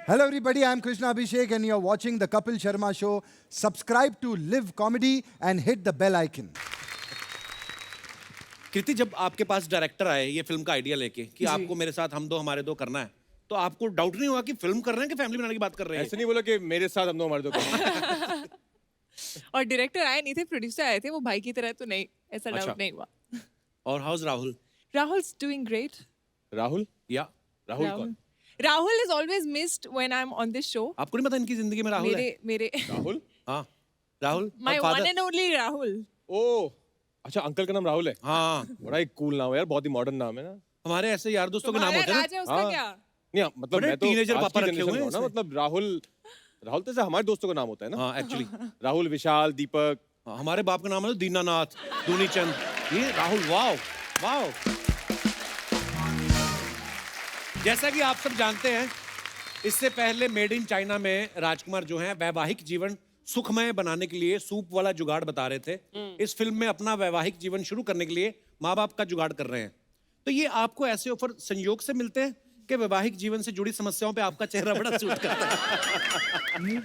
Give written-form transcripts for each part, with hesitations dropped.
Hello everybody, I'm Krishna Abhishek and you're watching the Kapil Sharma Show. Subscribe to Live Comedy and hit the bell icon. कृति, जब आपके पास director आए ये film का idea लेके कि आपको मेरे साथ हम दो हमारे दो करना है, तो आपको डाउट नहीं हुआ कि फिल्म कर रहे हैं कि फैमिली बनाने की बात कर रहे हैं? ऐसे नहीं बोला कि मेरे साथ हम दो हमारे दो करना। और डायरेक्टर आए नहीं थे, प्रोड्यूसर आए थे, वो भाई की तरह तो नहीं, ऐसा अच्छा। डाउट नहीं हुआ। और house Rahul? Rahul's doing great. Rahul या राहुल कौन? Rahul is always missed when I'm on this show. आपको नहीं पता इनकी जिंदगी में राहुल है? मेरे राहुल हाँ, राहुल My और one father। and only Rahul. ओ अच्छा, अंकल का नाम राहुल है। हाँ, बड़ा एक कूल नाम है यार, बहुत ही मॉडर्न नाम है ना। हमारे ऐसे यार दोस्तों के नाम तुम्हारा होते हैं राज ना। है, उसका हाँ। क्या? नहीं मतलब बड़े मैं तो teenager आज पापा की रखे हुए generation हैं में हूँ ना, मतलब राहुल तो ऐसे हमारे दोस्तों का नाम होता है ना। हाँ, एक्चुअली राहुल, विशाल, दीपक। हमारे बाप का नाम है दीनानाथ, दूनीचंद, ये राहुल। Wow wow. जैसा कि आप सब जानते हैं, इससे पहले मेड इन चाइना में राजकुमार जो हैं वैवाहिक जीवन सुखमय बनाने के लिए सूप वाला जुगाड़ बता रहे थे। इस फिल्म में अपना वैवाहिक जीवन शुरू करने के लिए माँ बाप का जुगाड़ कर रहे हैं। तो ये आपको ऐसे ऑफर संयोग से मिलते हैं कि वैवाहिक जीवन से जुड़ी समस्याओं पे आपका चेहरा बड़ा सूट करता है?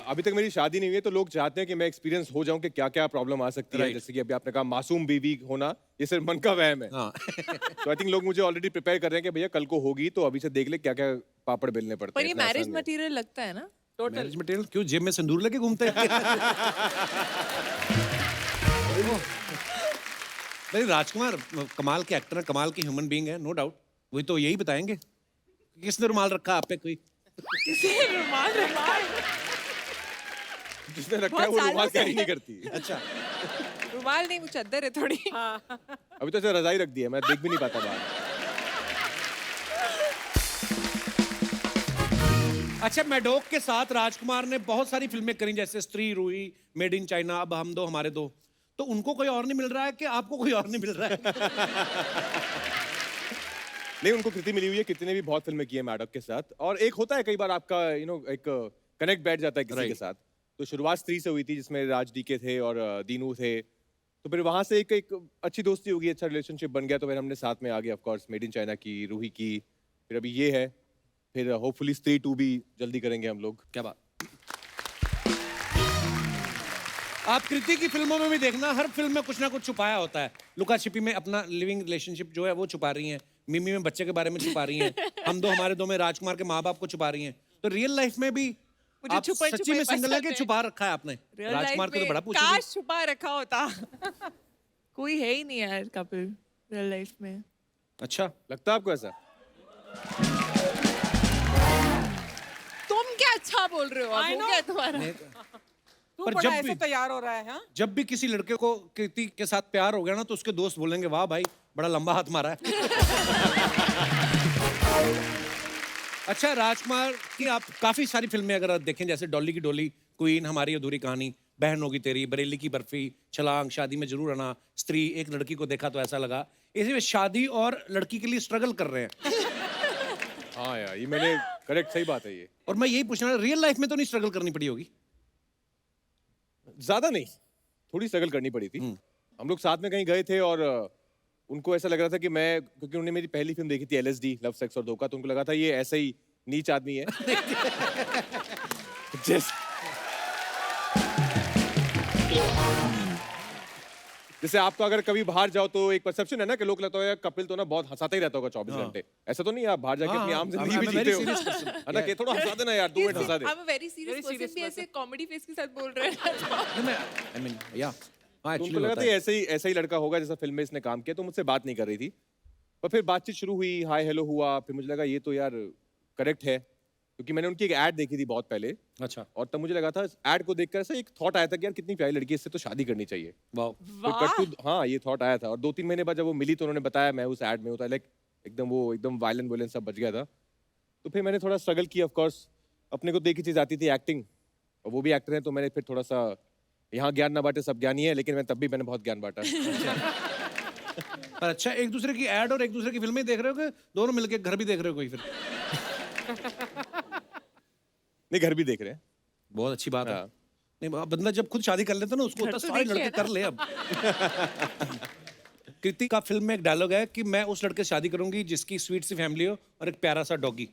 अभी तक मेरी शादी नहीं हुई है, तो लोग चाहते हैं कि मैं एक्सपीरियंस हो जाऊं कि क्या क्या प्रॉब्लम आ सकती है। Right. जैसे कि अभी आपने कहा मासूम बीवी होना, ये सिर्फ मन का वहम है। हाँ। तो आई थिंक लोग मुझे ऑलरेडी प्रिपेयर कर रहे हैं कि भैया कल को होगी, तो अभी से देख ले क्या क्या पापड़ बेलने पड़ते पर हैं। ये इतना मैरिज आसान नहीं है। मटेरियल लगता है ना? मैरिज मटेरियल क्यों जेब में सिंदूर लेके घूमते हैं? नहीं, राजकुमार कमाल के एक्टर है, कमाल के ह्यूमन बीइंग है, नो डाउट। वही तो यही बताएंगे। किसने रुमाल रखा आप पे? कोई किसी रुमाल जिसने रखा है वो बहुत रुमाल सालों से। कैरी नहीं करती। अच्छा, रुमाल नहीं, वो चादर है थोड़ी। अभी तो ऐसे रजाई रख दी है, मैं देख भी नहीं पाता बाहर। अच्छा, मैडोक के साथ राजकुमार ने बहुत सारी फिल्में करी, जैसे स्त्री, रूही, मेड इन चाइना, अब हम दो हमारे दो। तो उनको कोई और नहीं मिल रहा है कि आपको कोई और नहीं मिल रहा है? नहीं, उनको कृति मिली हुई है। कृति ने भी बहुत फिल्में की है मैडक के साथ। और एक होता है कई बार आपका एक कनेक्ट बैठ जाता है किसी के Right. साथ। तो शुरुआत स्त्री से हुई थी, जिसमें राज डीके थे और दीनू थे। तो फिर वहां से एक अच्छी दोस्ती होगी, अच्छा रिलेशनशिप बन गया। तो फिर हमने साथ में आगे of course made in China की, रूही की, फिर अभी ये है। फिर होपफुली स्त्री 2 भी जल्दी करेंगे हम लोग। क्या बात। आप कृति की फिल्मों में भी देखना, हर फिल्म में कुछ ना कुछ छुपाया होता है। लुका छिपी में अपना लिविंग रिलेशनशिप जो है वो छुपा रही हैं, मिमी में बच्चे के बारे में छुपा रही हैं, हम दो हमारे दो में राजकुमार के माँ बाप को छुपा रही हैं। तो रियल लाइफ में भी मुझे आप छुपे सच्ची छुपे में सिंगल है कि पसंद है। छुपा रखा है आपने? Real राजकुमार life को तो में बड़ा पूछेगी। काश छुपा रखा होता। कोई है ही नहीं यार कपिल रियल लाइफ में। अच्छा, लगता है आपको ऐसा? तुम क्या अच्छा बोल रहे हो? अब हो गया तुम्हारा? तू पर बड़ा जब ऐसे भी- तैयार हो रहा है, हाँ? जब भी किसी लड़के को कृति के साथ प्यार हो गया ना, तो उसके दोस्त बोलेंगे वाह भाई बड़ा लंबा हाथ मारा है। अच्छा, राजकुमार की आप काफी सारी फिल्में अगर आप देखें, जैसे डॉली की डोली, क्वीन, हमारी अधूरी कहानी, बहन होगी तेरी, बरेली की बर्फी, छलांग, शादी में जरूर आना, स्त्री, एक लड़की को देखा तो ऐसा लगा, इसी में शादी और लड़की के लिए स्ट्रगल कर रहे हैं। हाँ यार, ये मैंने करेक्ट, सही बात है ये। और मैं यही पूछना, रियल लाइफ में तो नहीं स्ट्रगल करनी पड़ी होगी? ज्यादा नहीं, थोड़ी स्ट्रगल करनी पड़ी थी। हम लोग साथ में कहीं गए थे और उनको ऐसा लग रहा था कि मैं, क्योंकि उन्होंने मेरी पहली फिल्म देखी थी LSD, लव सेक्स और धोखा, तो उनको लगा था ये ऐसा ही नीच आदमी है। जैसे आपको अगर कभी बाहर जाओ तो एक परसेप्शन है ना कि लोग लगता है कपिल तो ना बहुत हंसाता ही रहता होगा 24 घंटे। ऐसा तो नहीं है, आप बाहर जाके अपनी आम जिंदगी भी जीते हो। है ना, कि थोड़ा हंसा देना यार, 2 minute Hansa they. I'm a very serious person भी ऐसे कॉमेडी फेस के साथ बोल रहे हैं। I mean, yeah. हाँ, तो actually उनको लगा होता था है। ये ऐसा ही लड़का होगा जैसा फिल्म में इसने काम किया, तो मुझसे बात नहीं कर रही थी। पर फिर बातचीत शुरू हुई, हाय हेलो हुआ, फिर मुझे लगा ये तो यार करेक्ट है, क्योंकि मैंने उनकी एक ऐड देखी थी बहुत पहले। अच्छा, और तब मुझे लगा था ऐड को देखकर ऐसा एक थॉट आया था कि यार कितनी प्यारी लड़की है, इससे तो शादी करनी चाहिए। वाह। तो कट टू, हाँ ये थॉट आया था। और 2-3 महीने बाद जब वो मिली तो उन्होंने बताया मैं उस ऐड में होता, लाइक एकदम वायलेंट वोलेंट सब बच गया था। तो फिर मैंने थोड़ा स्ट्रगल किया। ऑफ कोर्स अपने को देखी चीज आती थी, एक्टिंग, और वो भी एक्टर है, तो मैंने फिर थोड़ा सा, यहाँ ज्ञान ना बांटे सब ज्ञानी है, लेकिन मैं तब भी मैंने बहुत ज्ञान बांटा। पर अच्छा, एक दूसरे की ऐड और एक दूसरे की फिल्में देख रहे हो कि दोनों मिलके घर भी देख रहे हो कोई? फिर नहीं, घर भी देख रहे हैं। बहुत अच्छी बात है। हाँ। नहीं, बंदा जब खुद शादी कर लेता है ना, उसको घर होता है तो सारे देखिए लड़के ना। कर ले अब। कृति का फिल्म में एक डायलॉग है कि मैं उस लड़के से शादी करूंगी जिसकी स्वीट सी फैमिली हो और एक प्यारा सा डॉगी।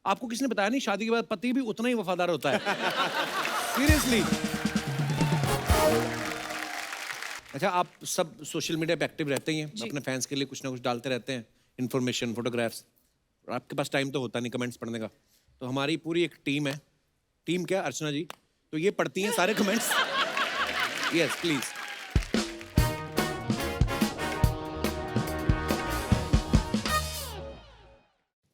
आपको किसने बताया नहीं शादी के बाद पति भी उतना ही वफादार होता है? सीरियसली। अच्छा, आप सब सोशल मीडिया पे एक्टिव रहते ही हैं, अपने फैंस के लिए कुछ ना कुछ डालते रहते हैं, इन्फॉर्मेशन, फोटोग्राफ्स। आपके पास टाइम तो होता नहीं कमेंट्स पढ़ने का, तो हमारी पूरी एक टीम है। टीम क्या, अर्चना जी, तो ये पढ़ती हैं सारे कमेंट्स। Yes please.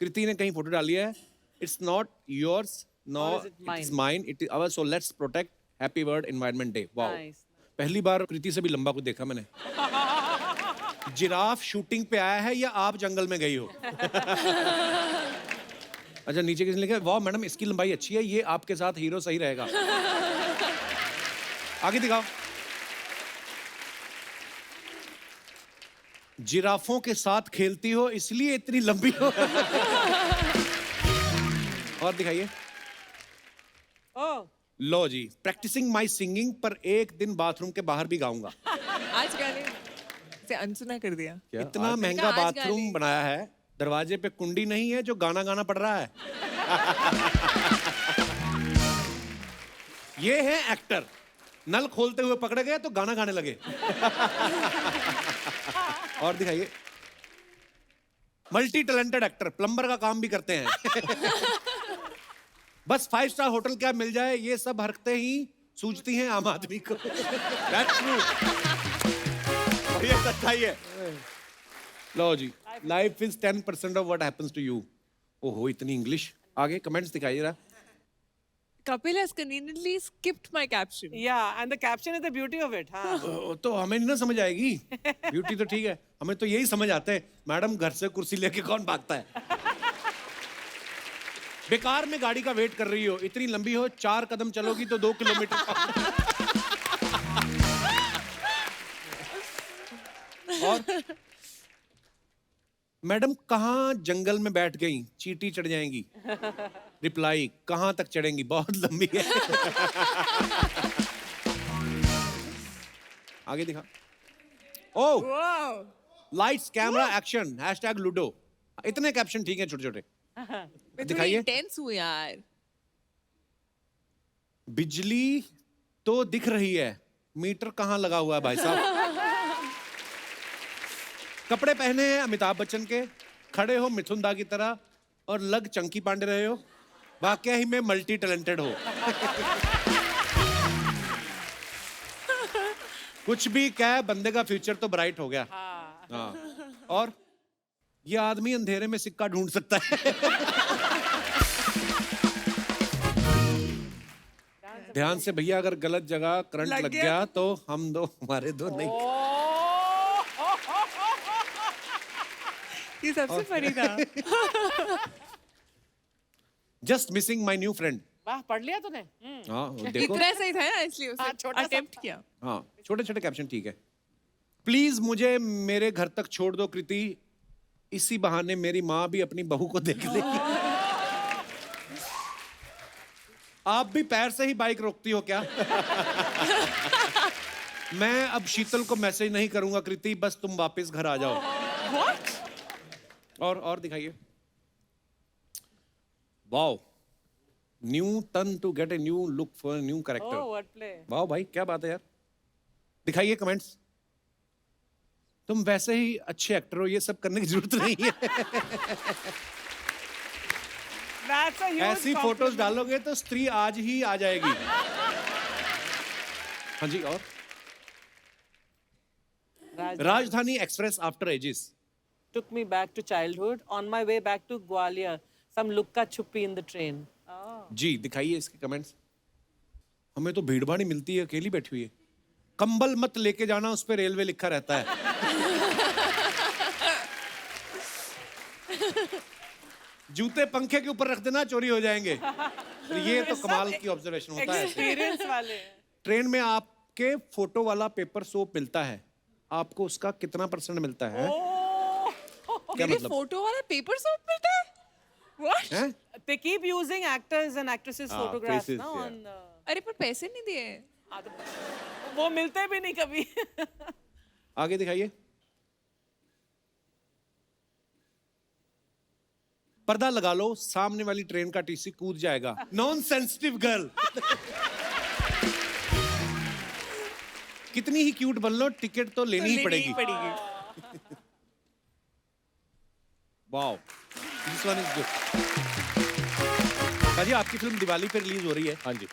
कृति ने कहीं फोटो डाली है, it's not yours, no it's mine, it is our, so let's protect happy world environment day. Wow, पहली बार कृति से भी लंबा कुछ देखा मैंने। जिराफ शूटिंग पे आया है या आप जंगल में गई हो? अच्छा, नीचे किसने लिखा है, वाह मैडम इसकी लंबाई अच्छी है, ये आपके साथ हीरो सही रहेगा। आगे दिखाओ। जिराफों के साथ खेलती हो इसलिए इतनी लंबी हो। और दिखाइए। Oh, लो जी, प्रैक्टिसिंग माई सिंगिंग, पर एक दिन बाथरूम के बाहर भी गाऊंगा। आज गाने से अनसुना कर दिया। क्या? इतना आज- महंगा आज बाथरूम गाली। बनाया है, दरवाजे पे कुंडी नहीं है जो गाना गाना पड़ रहा है। ये है एक्टर, नल खोलते हुए पकड़े गए तो गाना गाने लगे। और दिखाइए। मल्टी टैलेंटेड एक्टर, प्लम्बर का काम भी करते हैं। बस 5 स्टार होटल क्या मिल जाए, ये सब हरकतें ही सूझती हैं आम आदमी को। That's true। और ये सच्चाई है। लो जी, life is 10% of what happens to you. ओहो, इतनी इंग्लिश। आगे कमेंट्स दिखाइए जरा। Kapil has conveniently skipped my caption. yeah, and the caption is the beauty of it. हाँ. तो हमें नहीं ना समझ आएगी, ब्यूटी तो ठीक है, हमें तो यही समझ आते हैं, मैडम घर से कुर्सी लेके कौन भागता है? बेकार में गाड़ी का वेट कर रही हो, इतनी लंबी हो, 4 कदम चलोगी तो 2 किलोमीटर। और मैडम कहाँ जंगल में बैठ गई, चींटी चढ़ जाएंगी। रिप्लाई, कहाँ तक चढ़ेंगी, बहुत लंबी है। आगे दिखा। ओह, Wow. Lights camera action #ludo. इतने कैप्शन ठीक है छोटे छोटे। मैं थोड़ी दिखाइए। intense हूँ यार। बिजली तो दिख रही है, मीटर कहाँ लगा हुआ है भाई साहब? कपड़े पहने हैं अमिताभ बच्चन के, खड़े हो मिथुन दा की तरह और लग चंकी पांडे रहे हो, वाकई ही में मल्टी टैलेंटेड हो। कुछ भी क्या, बंदे का फ्यूचर तो ब्राइट हो गया। हाँ। और ये आदमी अंधेरे में सिक्का ढूंढ सकता है। ध्यान से भैया, अगर गलत जगह करंट लग लग गया गया तो हम दो, हमारे दो नहीं। ये सबसे फनी था। Just missing my new friend. वाह, पढ़ लिया तूने? हाँ देखो। इतना सही था ना, इसलिए हाँ, उसे छोटा सा अटेम्प्ट था। किया। हाँ, छोटे छोटे कैप्शन ठीक है। प्लीज मुझे मेरे घर तक छोड़ दो कृति, इसी बहाने मेरी माँ भी अपनी बहू को देख लेगी। आप भी पैर से ही बाइक रोकती हो क्या? मैं अब शीतल को मैसेज नहीं करूंगा कृति, बस तुम वापस घर आ जाओ। What? और दिखाइए। Wow, new turn to get a new look for new Oh, character. what play? वाह भाई, क्या बात है यार। दिखाइए कमेंट्स। तुम वैसे ही अच्छे एक्टर हो, ये सब करने की जरूरत नहीं है। That's a huge ऐसी फोटोज compliment. डालोगे तो स्त्री आज ही आ जाएगी। हाँ जी। और Rajdhani Express after ages. Took me back to childhood. On my way back to Gwalior, some lukka chuppi in the train. जी, दिखाइए इसके कमेंट्स। हमें तो भीड़ भाड़ ही मिलती है, अकेली बैठी हुई है। कंबल मत लेके जाना, उस पे रेलवे लिखा रहता है। जूते पंखे के ऊपर रख देना, चोरी हो जाएंगे। तो ये तो कमाल की ऑब्जर्वेशन होता है। Experience वाले हैं. ट्रेन में आपके फोटो वाला पेपर सोप मिलता है, आपको उसका कितना % मिलता है? क्या मेरे मतलब फोटो वाला पेपर सोप मिलता है? What? है? They keep using actors and actresses' photographs faces, now yeah. on. अरे पर पैसे नहीं दिए। हाँ, तो वो मिलते भी नहीं कभी. आगे दिखाइए। पर्दा लगा लो, सामने वाली ट्रेन का टीसी कूद जाएगा। Non sensitive girl. कितनी ही क्यूट बन लो, टिकट तो लेनी ही पड़ेगी। Wow, this one is good. भाजी, आपकी फिल्म दिवाली पे रिलीज हो रही है। हाँ जी।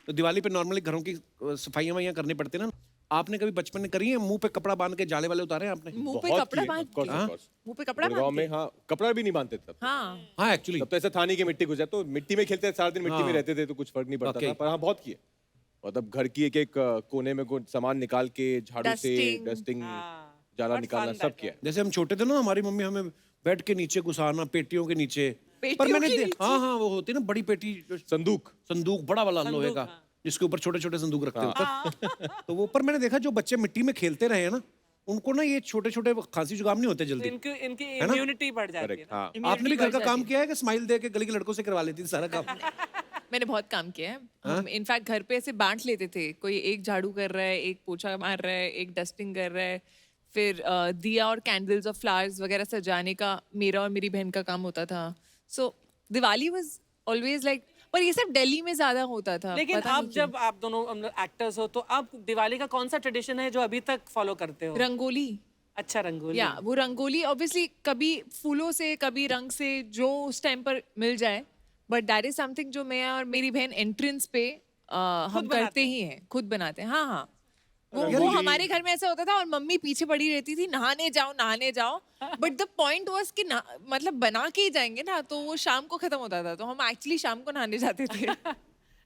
तो दिवाली पे नॉर्मली घरों की सफाइयां वफाइयां करनी पड़ती है ना। आपने कभी बचपन में करी है? मुंह पे कपड़ा बांध के जाले वाले उतारे हैं आपने? मुंह पे बहुत कपड़ा किए, बांध of course, के? of course। मुंह पे कपड़ा गुड़गांव बांध में के? हाँ, कपड़ा भी नहीं बांधते तब। हाँ। हाँ, एक्चुअली तब तो ऐसा था नहीं कि मिट्टी घुस जाए, तो मिट्टी में खेलते थे सारा दिन, मिट्टी में हाँ। रहते थे तो कुछ फर्क नहीं पड़ता Okay। था। पर हाँ, बहुत किए। मतलब घर की एक एक कोने में सामान निकाल के झाड़ू से Dusting। डस्टिंग, हाँ। जाला What निकालना, fun सब that किया है। जैसे हम छोटे थे ना, हमारी मम्मी हमें बेड के नीचे घुसाना, पेटियों के नीचे। पेटियों के नीचे? हाँ हाँ, वो होती है ना बड़ी पेटी, जो संदूक। संदूक बड़ा वाला लोहे का, हाँ। जिसके ऊपर छोटे छोटे संदूक रखते होते। तो वो ऊपर मैंने देखा, जो बच्चे मिट्टी में खेलते रहे हैं ना, उनको ना ये छोटे छोटे खांसी जुकाम नहीं होते जल्दी। इनकी इनकी ना? इम्यूनिटी बढ़ जाती है करेक्ट, ना। हाँ। आपने भी घर का बढ़ काम जाती किया है कि स्माइल दे के गली के लड़कों से करवा लेती थी सारा काम? मैंने बहुत काम किया है। हम इनफैक्ट घर पे ऐसे बांट लेते थे, कोई एक झाड़ू कर रहा है, एक पोछा मार रहा है, एक डस्टिंग कर रहा है, फिर दिया और कैंडल्स और फ्लावर्स वगैरह सजाने का मेरा और मेरी बहन का काम होता था। सो दिवाली वाज ऑलवेज लाइक, पर ये सब दिल्ली में ज्यादा होता था। लेकिन पता अब नहीं क्यों। जब आप दोनों एक्टर्स हो, तो अब दिवाली का कौन सा ट्रेडिशन है जो अभी तक फॉलो करते हो? रंगोली, अच्छा, रंगोली। या वो रंगोली ऑब्वियसली कभी फूलों से, कभी रंग से, जो उस टाइम पर मिल जाए, बट दैट इज समथिंग जो मैं और मेरी बहन एंट्रेंस पे हम बनाते करते ही हैं, खुद बनाते हैं। हाँ हाँ, वो रंगोली- हमारे घर में ऐसा होता था और मम्मी पीछे पड़ी रहती थी, नहाने जाओ नहाने जाओ, बट द पॉइंट वाज कि मतलब बना के ही जाएंगे ना, तो वो शाम को खत्म होता था, तो हम एक्चुअली शाम को नहाने जाते थे।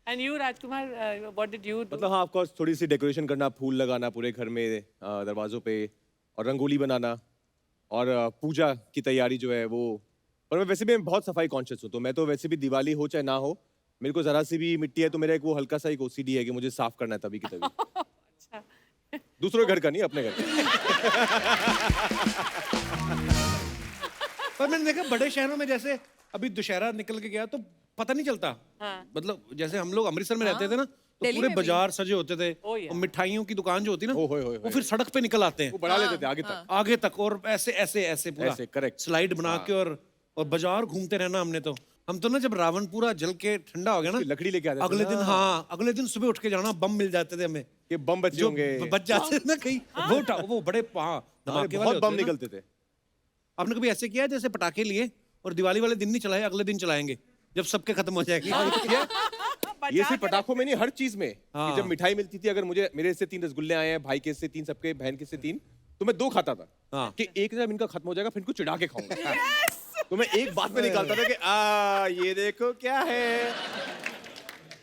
And you Rajkumar, what did you do? मतलब हाँ, ऑफ कोर्स थोड़ी सी डेकोरेशन करना, फूल लगाना पूरे घर में, दरवाजों पे, और रंगोली बनाना, और पूजा की तैयारी जो है वो। और मैं वैसे भी बहुत सफाई कॉन्शियस हूँ, तो मैं तो वैसे भी दिवाली हो चाहे ना हो, मेरे को जरा सी भी मिट्टी है तो मेरा एक वो हल्का सा एक ओसीडी है कि मुझे साफ करना है तभी की तभी। अच्छा। दूसरों के घर का नहीं, अपने घर का। पर मैंने देखा बड़े शहरों में, जैसे अभी दुशहरा निकल के गया तो पता नहीं चलता। हाँ। मतलब जैसे हम लोग अमृतसर में रहते थे ना, तो दिल्ली पूरे में भी। बाजार सजे होते थे, Oh, yeah। और मिठाइयों की दुकान जो होती ना, ओ, होए, होए, वो फिर सड़क पे निकल आते हैं वो बढ़ा लेते थे आगे तक। आगे तक, और ऐसे ऐसे ऐसे पूरा ऐसे, correct। स्लाइड बना के, और बाजार घूमते रहना हमने तो। हम तो ना जब रावण पूरा जल के ठंडा हो गया ना, लकड़ी लेके आते थे अगले ना। दिन, हाँ अगले दिन सुबह उठ के जाना, बम मिल जाते थे हमें, ये बम बचे जो होंगे। बच जाते थे ना कहीं, वो उठा, वो बड़े धमाके वाले बहुत होते बम थे ना। निकलते थे। आपने कभी ऐसे किया है जैसे पटाखे लिए और दिवाली वाले दिन नहीं चलाए, अगले दिन चलाएंगे जब सबके खत्म हो जाएगी? ये सिर्फ पटाखों में नहीं, हर चीज में। हाँ। कि जब मिठाई मिलती थी, अगर मुझे, मेरे से 3 रसगुल्ले आए हैं, भाई के से 3, सबके बहन के से 3, तो मैं 2 खाता था। हाँ। कि एक जब इनका खत्म हो जाएगा फिर इनको चिढ़ा के खाऊंगा। तो मैं एक बात में निकालता था कि ये देखो क्या है।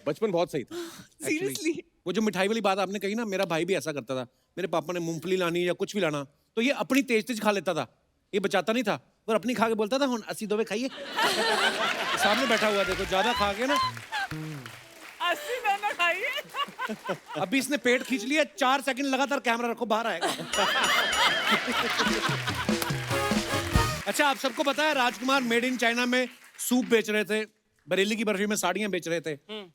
बचपन बहुत सही था। सीरियसली। वो जो मिठाई वाली बात आपने कही ना, मेरा भाई भी ऐसा करता था। मेरे पापा ने मूंगफली लानी या कुछ भी लाना, तो ये अपनी तेज तेज खा लेता था, ये बचाता नहीं था, और अपनी खा के बोलता था, हुन 80 दोवे खाइए। सामने बैठा हुआ देखो, ज्यादा खा के ना 80 दाना खाइए। अभी इसने पेट खींच लिया, 4 सेकंड लगातार कैमरा रखो, बाहर आएगा। अच्छा, आप सबको पता है राजकुमार मेड इन चाइना में सूप बेच रहे थे, बरेली की बर्फी में साड़ियां बेच रहे थे।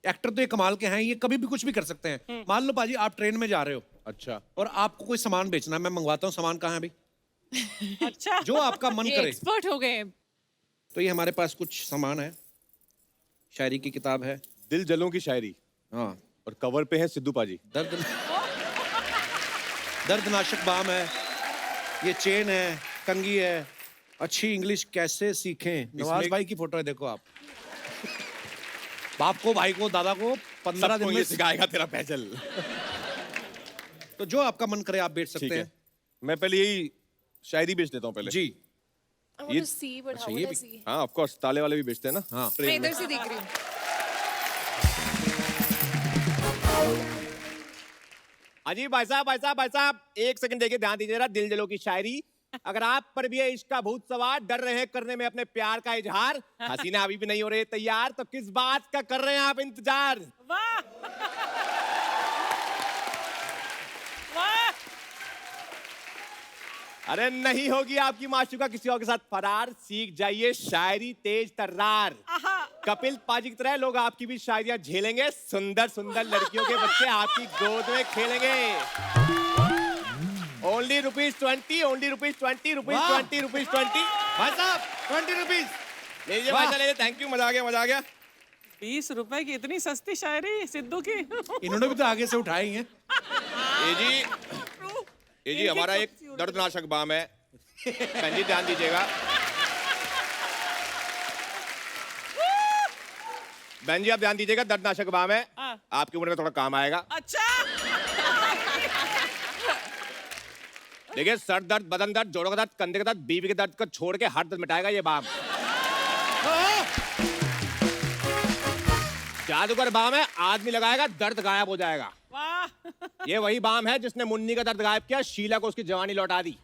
एक्टर तो ये कमाल के हैं, ये कभी भी कुछ भी कर सकते हैं। मान लो पाजी आप ट्रेन में जा रहे हो, अच्छा। और आपको कोई सामान बेचना है, मैं मंगवाता हूँ, सामान कहाँ है अभी? अच्छा। जो आपका मन ये करे। एक्सपर्ट हो गए। तो ये हमारे पास कुछ सामान है, शायरी की किताब है, दिल जलों की शायरी, हाँ, और कवर पे है सिद्धू पाजी। दर्दनाशक बाम है, ये चेन है, कंगी है, अच्छी इंग्लिश कैसे सीखें, नवाज भाई की फोटो है, देखो आप। बाप को, भाई को, दादा को 15 दिन में सिखाएगा तेरा फैजल। तो जो आपका मन करे आप बेच ठीक सकते है, हैं मैं पहले यही शायरी बेच देता हूँ पहले। जी। I want to see, but how अच्छा, will ये I भी- see? हाँ, ऑफ कोर्स ताले वाले भी बेचते हैं ना। हाँ। मैं ट्रेन में। इधर से देख रही हूँ। अजी भाई साहब, 1 सेकंड देखिए, ध्यान दीजिए जरा। दिल जलो की शायरी। अगर आप पर भी है इश्क का भूत सवार, डर रहे हैं करने में अपने प्यार का इजहार, हसीना अभी भी नहीं हो रहे तैयार, तो किस बात का कर रहे हैं आप इंतजार? वाह। वाह। अरे नहीं होगी आपकी माशूका किसी और के साथ फरार, सीख जाइए शायरी तेज तर्रार। कपिल पाजी की तरह लोग आपकी भी शायरियां झेलेंगे, सुंदर सुंदर लड़कियों के बच्चे आपकी गोद में खेलेंगे। Only ₹20, only ₹20, ₹20, ₹20, ₹20। भाई साहब 20 रुपीज, लीजिए भाई साहब, थैंक यू, मजा आ गया, मजा आ गया। 20 रुपए की इतनी सस्ती शायरी सिद्धू की। इन्होंने भी तो आगे से उठाई है। ये जी हमारा एक दर्दनाशक बाम है, बहन जी ध्यान दीजिएगा। बहन जी आप ध्यान दीजिएगा, दर्दनाशक बाम है, हाँ। आपकी उम्र में थोड़ा काम आएगा। अच्छा। देखिए सर दर्द, बदन दर्द, जोड़ों का दर्द, कंधे का दर्द, बीवी के दर्द को छोड़ के हर दर्द मिटाएगा ये बाम। जादूगर बाम है, आदमी लगाएगा दर्द गायब हो जाएगा। वाह। ये वही बाम है जिसने मुन्नी का दर्द गायब किया, शीला को उसकी जवानी लौटा दी।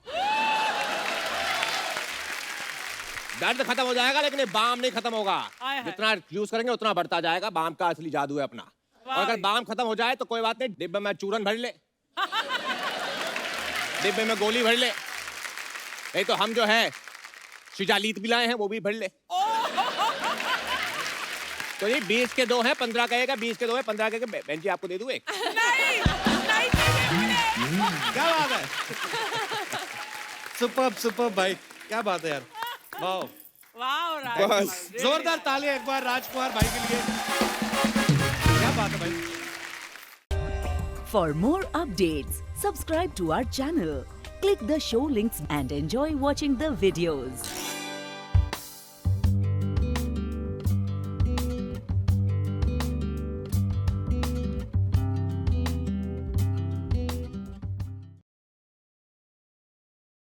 दर्द खत्म हो जाएगा लेकिन ये बाम नहीं खत्म होगा। हाय हाय। जितना यूज करेंगे उतना बढ़ता जाएगा, बाम का असली जादू है अपना। और अगर बाम खत्म हो जाए तो कोई बात नहीं, डिब्बे में चूरन भर ले, डिब्बे में गोली भर ले, नहीं तो हम जो है शिजालीत भी लाए हैं, वो भी भर ले। तो ये 20 के 2 हैं, 15 का एक है, 20 के 2 है, 15 के बहन जी आपको दे दूं एक। नहीं, नहीं। क्या बात है। सुपर्ब सुपर्ब भाई, क्या बात है यार। वाह, वाह राजकुमार, really जोरदार ताली एक बार राजकुमार भाई के लिए। क्या बात है भाई। For more updates, subscribe to our channel, click the show links and enjoy watching the videos.